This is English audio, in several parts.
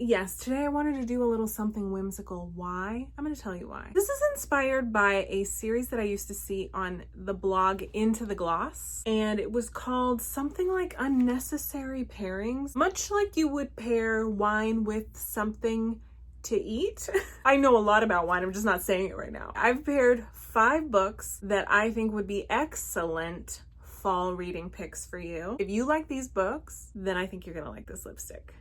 Yes, today I wanted to do a little something whimsical. Why? I'm going to tell you why. This is inspired by a series that I used to see on the blog Into the Gloss, and it was called something like Unnecessary Pairings, much like you would pair wine with something to eat. I know a lot about wine, I'm just not saying it right now. I've paired 5 books that I think would be excellent fall reading picks for you. If you like these books, then I think you're gonna like this lipstick.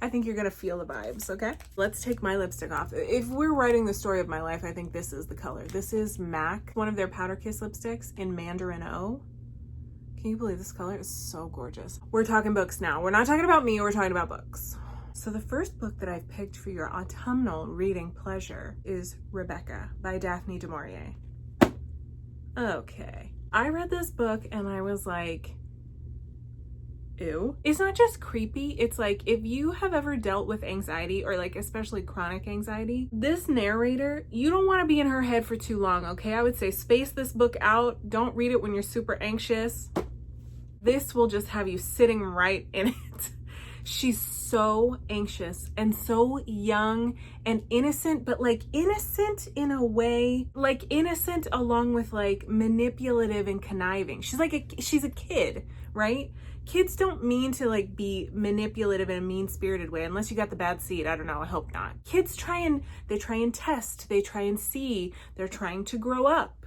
I think you're gonna feel the vibes, okay? Let's take my lipstick off. If we're writing the story of my life, I think this is the color. This is MAC, one of their Powder Kiss lipsticks in Mandarin O. Can you believe this color is so gorgeous? We're talking books now. We're not talking about me, we're talking about books. So the first book that I've picked for your autumnal reading pleasure is Rebecca by Daphne DuMaurier. Okay. I read this book and I was like, ew. It's not just creepy, it's like if you have ever dealt with anxiety or like especially chronic anxiety, this narrator, you don't want to be in her head for too long, okay? I would say space this book out. Don't read it when you're super anxious. This will just have you sitting right in it. She's so anxious and so young and innocent, but like innocent in a way, like innocent along with like manipulative and conniving. She's a kid, right? Kids don't mean to like be manipulative in a mean-spirited way unless you got the bad seed. I don't know, I hope not. Kids try and test, they try and see, they're trying to grow up.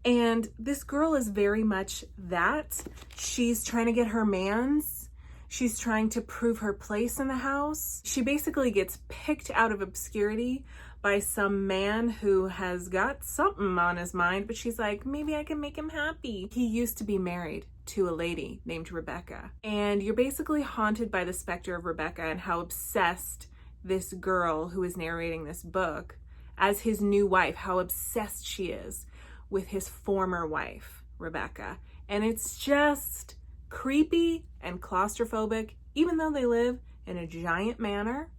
And this girl is very much that. She's trying to get her mans. She's trying to prove her place in the house. She basically gets picked out of obscurity by some man who has got something on his mind, but she's like, maybe I can make him happy. He used to be married to a lady named Rebecca. And you're basically haunted by the specter of Rebecca and how obsessed this girl who is narrating this book as his new wife, how obsessed she is with his former wife, Rebecca. And it's just creepy and claustrophobic, even though they live in a giant manor.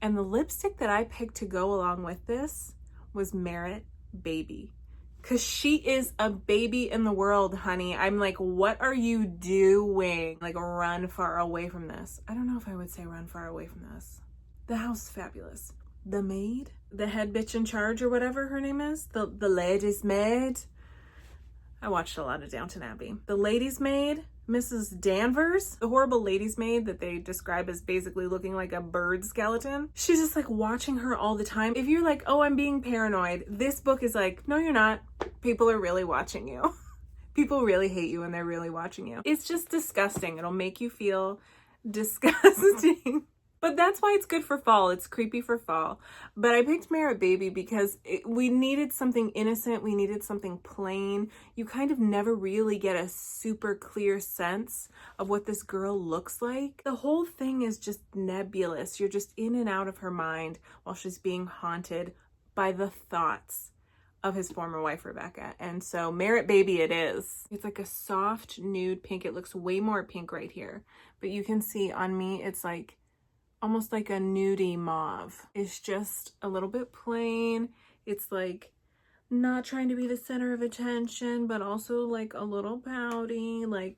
And the lipstick that I picked to go along with this was Merit Baby. Because she is a baby in the world, honey. I'm like, what are you doing? Like, run far away from this. I don't know if I would say run far away from this. The house is fabulous. The maid, the head bitch in charge or whatever her name is, the lady's maid. I watched a lot of Downton Abbey. The lady's maid, Mrs. Danvers, the horrible lady's maid that they describe as basically looking like a bird skeleton. She's just like watching her all the time. If you're like, oh, I'm being paranoid, this book is like, no, you're not. People are really watching you. People really hate you and they're really watching you. It's just disgusting. It'll make you feel disgusting. But that's why it's good for fall. It's creepy for fall. But I picked Merit Baby because we needed something innocent. We needed something plain. You kind of never really get a super clear sense of what this girl looks like. The whole thing is just nebulous. You're just in and out of her mind while she's being haunted by the thoughts of his former wife, Rebecca. And so Merit Baby it is. It's like a soft nude pink. It looks way more pink right here. But you can see on me, it's like almost like a nudie mauve. It's just a little bit plain. It's like not trying to be the center of attention, but also like a little pouty, like,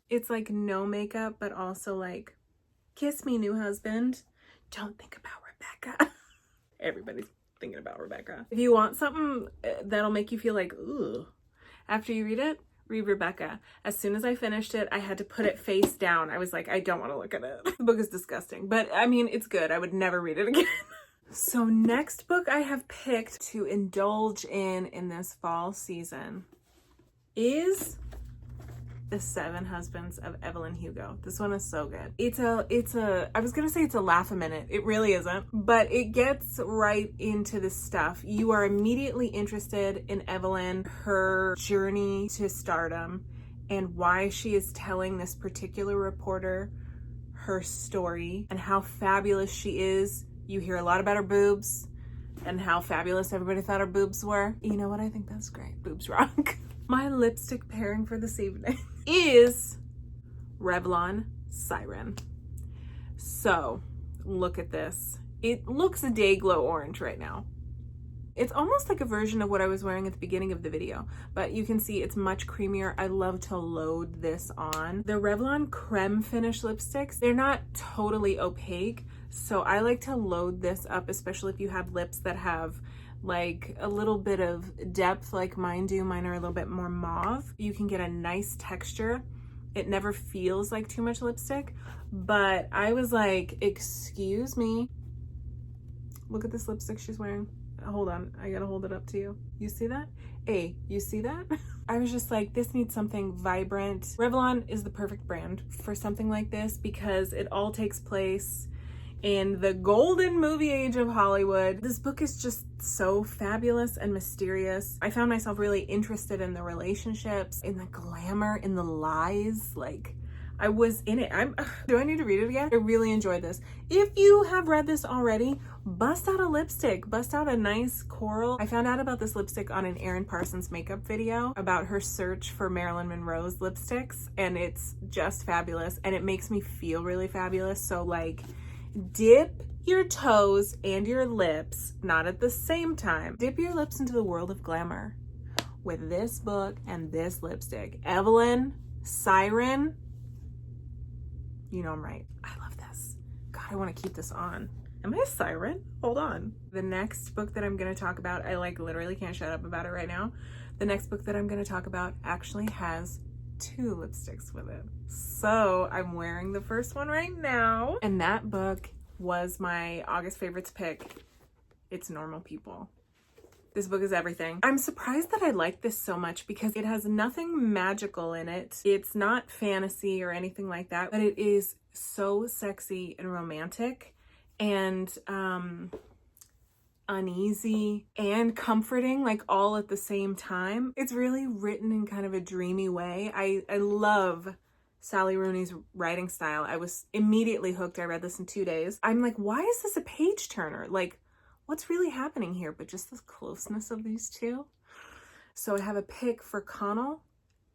It's like no makeup, but also like, kiss me, new husband. Don't think about Rebecca. Everybody's thinking about Rebecca. If you want something that'll make you feel like, ooh, after you read it, read Rebecca. As soon as I finished it, I had to put it face down. I was like, I don't want to look at it. The book is disgusting, but I mean, it's good. I would never read it again. So next book I have picked to indulge in this fall season is The 7 Husbands of Evelyn Hugo. This one is so good. I was gonna say it's a laugh a minute. It really isn't, but it gets right into the stuff. You are immediately interested in Evelyn, her journey to stardom, and why she is telling this particular reporter her story and how fabulous she is. You hear a lot about her boobs and how fabulous everybody thought her boobs were. You know what? I think that's great. Boobs rock. My lipstick pairing for this evening is Revlon Siren. So look at this. It looks a day glow orange right now. It's almost like a version of what I was wearing at the beginning of the video, but you can see it's much creamier. I love to load this on. The Revlon Creme Finish lipsticks, they're not totally opaque, so I like to load this up, especially if you have lips that have like a little bit of depth like mine do. Mine are a little bit more mauve. You can get a nice texture. It never feels like too much lipstick, but I was like, excuse me. Look at this lipstick she's wearing. Hold on, I gotta hold it up to you. You see that? Hey, you see that? I was just like, this needs something vibrant. Revlon is the perfect brand for something like this because it all takes place in the golden movie age of Hollywood. This book is just so fabulous and mysterious. I found myself really interested in the relationships, in the glamour, in the lies. Like, I was in it. Do I need to read it again? I really enjoyed this. If you have read this already, bust out a lipstick, bust out a nice coral. I found out about this lipstick on an Erin Parsons makeup video about her search for Marilyn Monroe's lipsticks, and it's just fabulous, and it makes me feel really fabulous. So like, dip your toes and your lips, not at the same time. Dip your lips into the world of glamour with this book and this lipstick. Evelyn, Siren, you know I'm right. I love this. God, I want to keep this on. Am I a siren? Hold on. The next book that I'm going to talk about, I like literally can't shut up about it right now. The next book that I'm going to talk about actually has 2 lipsticks with it. So I'm wearing the first one right now. And that book was my August favorites pick. It's Normal People. This book is everything. I'm surprised that I like this so much because it has nothing magical in it. It's not fantasy or anything like that, but it is so sexy and romantic and uneasy and comforting, like all at the same time. It's really written in kind of a dreamy way. I love Sally Rooney's writing style. I was immediately hooked. I read this in 2 days. I'm like, why is this a page turner? Like, what's really happening here? But just the closeness of these two. So I have a pick for Connell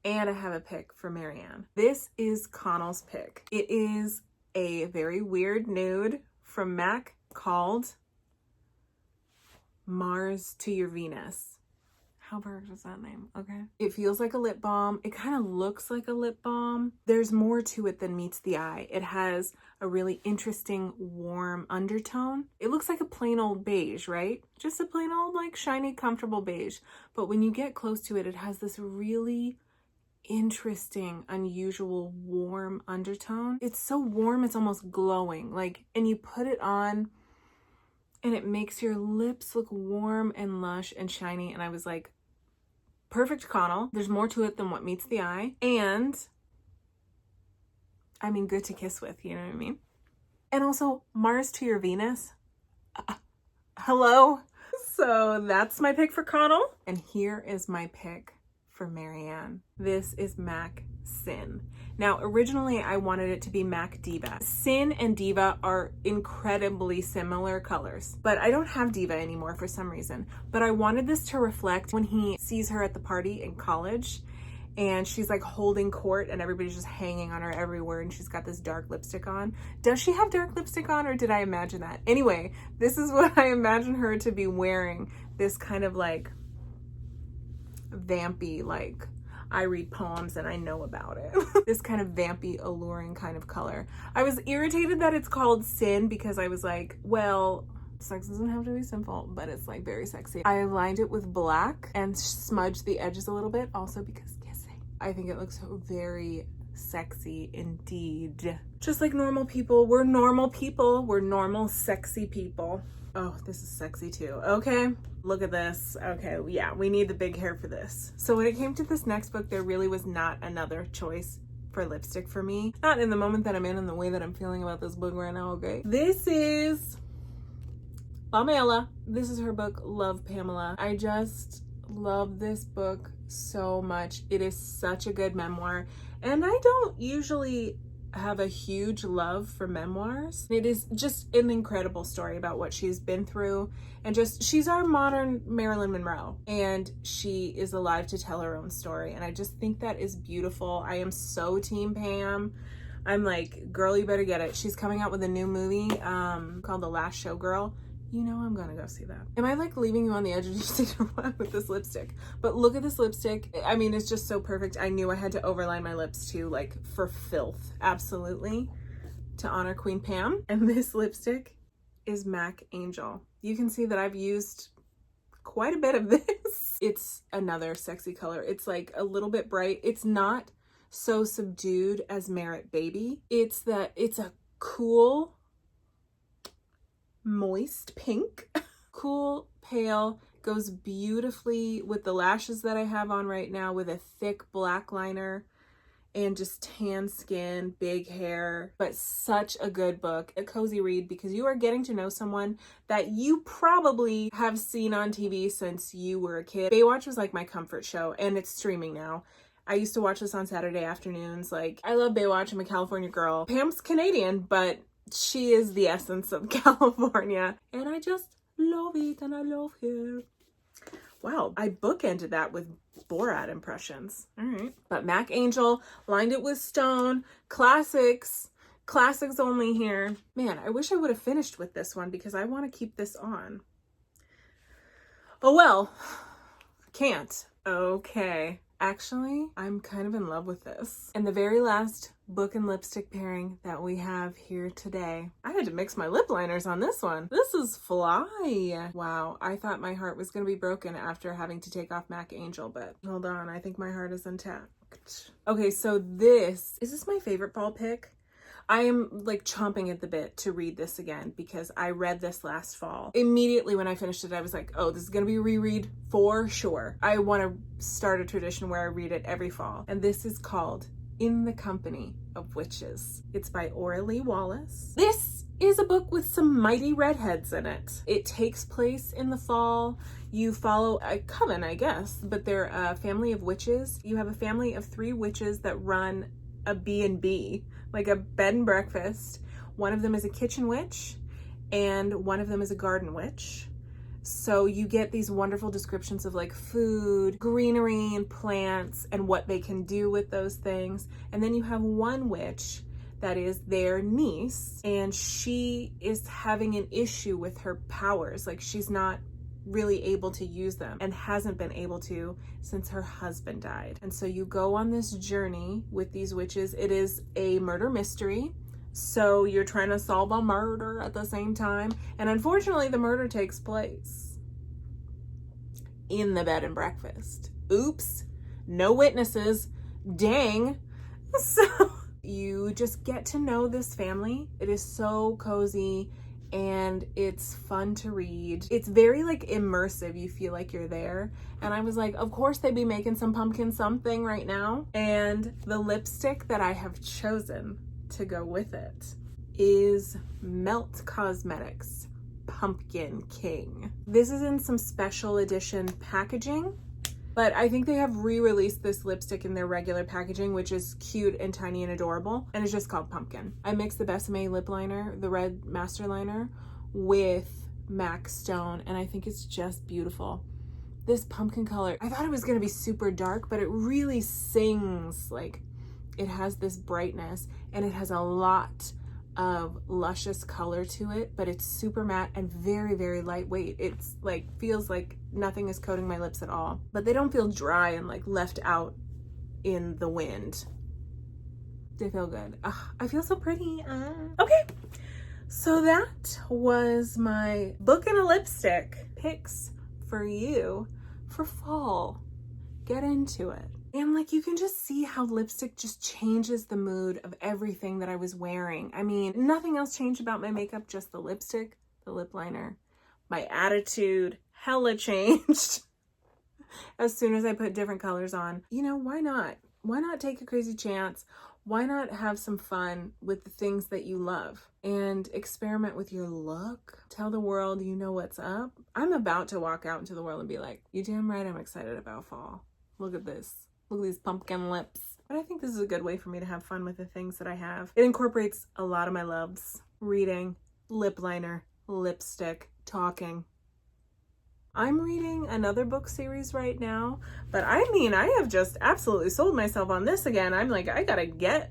and I have a pick for Marianne. This is Connell's pick. It is a very weird nude from MAC called Mars to Your Venus. How weird is that name? Okay. It feels like a lip balm. It kind of looks like a lip balm. There's more to it than meets the eye. It has a really interesting warm undertone. It looks like a plain old beige, right? Just a plain old like shiny, comfortable beige. But when you get close to it, it has this really interesting, unusual, warm undertone. It's so warm, it's almost glowing. Like, and you put it on and it makes your lips look warm and lush and shiny. And I was like, perfect Connell. There's more to it than what meets the eye. And I mean, good to kiss with, you know what I mean? And also Mars to Your Venus. Hello. So that's my pick for Connell. And here is my pick for Marianne. This is MAC Sin. Now, originally I wanted it to be MAC Diva. Sin and Diva are incredibly similar colors, but I don't have Diva anymore for some reason. But I wanted this to reflect when he sees her at the party in college and she's like holding court and everybody's just hanging on her everywhere and she's got this dark lipstick on. Does she have dark lipstick on or did I imagine that? Anyway, this is what I imagine her to be wearing. This kind of like vampy, like I read poems and I know about it. This kind of vampy, alluring kind of color. I was irritated that it's called Sin because I was like, well, sex doesn't have to be simple, but it's like very sexy. I lined it with black and smudged the edges a little bit, also because kissing. I think it looks very sexy indeed. Just like normal people. We're normal people. We're normal, sexy people. Oh, this is sexy too. Okay, look at this. Okay, yeah, we need the big hair for this. So when it came to this next book, there really was not another choice for lipstick for me. Not in the moment that I'm in and the way that I'm feeling about this book right now, okay? This is Pamela. This is her book, Love Pamela. I just love this book so much. It is such a good memoir. And I don't usually have a huge love for memoirs. It is just an incredible story about what she's been through and just, she's our modern Marilyn Monroe and she is alive to tell her own story. And I just think that is beautiful. I am so team Pam. I'm like, girl, you better get it. She's coming out with a new movie called The Last Showgirl. you know I'm gonna go see that. Am I like leaving you on the edge of your seat or what with this lipstick? But look at this lipstick. I mean, it's just so perfect. I knew I had to overline my lips too, like for filth, absolutely, to honor Queen Pam. And this lipstick is MAC Angel. You can see that I've used quite a bit of this. It's another sexy color. It's like a little bit bright. It's not so subdued as Merit Baby. It's a cool, moist pink. Cool, pale, goes beautifully with the lashes that I have on right now, with a thick black liner and just tan skin, big hair. But such a good book, a cozy read, because you are getting to know someone that you probably have seen on TV since you were a kid. Baywatch was like my comfort show, and it's streaming now. I used to watch this on Saturday afternoons. Like, I love Baywatch. I'm a California girl. Pam's Canadian, but she is the essence of California, and I just love it, and I love her. Wow, I bookended that with Borat impressions. All right. But MAC Angel, lined it with stone, classics only here. Man, I wish I would have finished with this one because I want to keep this on. Oh well, can't. Okay. Actually, I'm kind of in love with this. And the very last book and lipstick pairing that we have here today. I had to mix my lip liners on this one. This is Fly. Wow, I thought my heart was going to be broken after having to take off MAC Angel, but hold on, I think my heart is intact. Okay, so is this my favorite fall pick? I am like chomping at the bit to read this again because I read this last fall. Immediately when I finished it, I was like, oh, this is gonna be a reread for sure. I want to start a tradition where I read it every fall. And this is called In the Company of Witches. It's by Auralee Wallace. This is a book with some mighty redheads in it. It takes place in the fall. You follow a coven, I guess, but they're a family of witches. You have a family of 3 witches that run a B&B, like a bed and breakfast. One of them is a kitchen witch and one of them is a garden witch. So you get these wonderful descriptions of like food, greenery, and plants and what they can do with those things. And then you have one witch that is their niece, and she is having an issue with her powers. Like, she's not really able to use them and hasn't been able to since her husband died. And so you go on this journey with these witches. It is a murder mystery, so you're trying to solve a murder at the same time, and unfortunately the murder takes place in the bed and breakfast. Oops, no witnesses, dang. So you just get to know this family. It is so cozy and it's fun to read. It's very like immersive. You feel like you're there. And I was like, of course they'd be making some pumpkin something right now. And the lipstick that I have chosen to go with it is Melt Cosmetics Pumpkin King. This is in some special edition packaging, but I think they have re-released this lipstick in their regular packaging, which is cute and tiny and adorable, and it's just called Pumpkin. I mixed the Besame lip liner, the red master liner, with MAC Stone, and I think it's just beautiful. This pumpkin color, I thought it was gonna be super dark, but it really sings. Like, it has this brightness, and it has a lot of luscious color to it, but it's super matte and very, very lightweight. It's like, feels like nothing is coating my lips at all, but they don't feel dry and like left out in the wind. They feel good. I feel so pretty. Okay, so that was my book and a lipstick picks for you for fall. Get into it. And like, you can just see how lipstick just changes the mood of everything that I was wearing. I mean, nothing else changed about my makeup, just the lipstick, the lip liner. My attitude hella changed as soon as I put different colors on. You know, why not? Why not take a crazy chance? Why not have some fun with the things that you love and experiment with your look? Tell the world you know what's up. I'm about to walk out into the world and be like, you damn right I'm excited about fall. Look at this. Look at these pumpkin lips. But I think this is a good way for me to have fun with the things that I have. It incorporates a lot of my loves. Reading, lip liner, lipstick, talking. I'm reading another book series right now, but I mean, I have just absolutely sold myself on this again. I'm like, I gotta get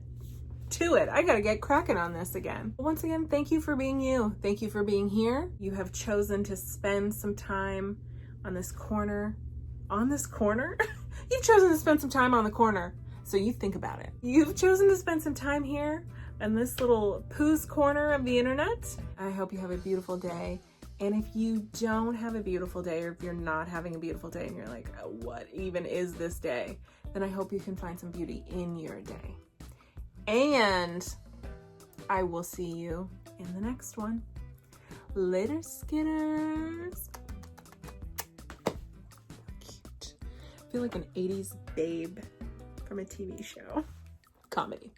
to it. I gotta get cracking on this again. Once again, thank you for being you. Thank you for being here. You have chosen to spend some time on this corner. On this corner? You've chosen to spend some time on the corner. So you think about it. You've chosen to spend some time here in this little poos corner of the internet. I hope you have a beautiful day. And if you don't have a beautiful day, or if you're not having a beautiful day and you're like, oh, what even is this day? Then I hope you can find some beauty in your day. And I will see you in the next one. Later, Skitters. Cute. I feel like an 80s babe from a TV show. Comedy.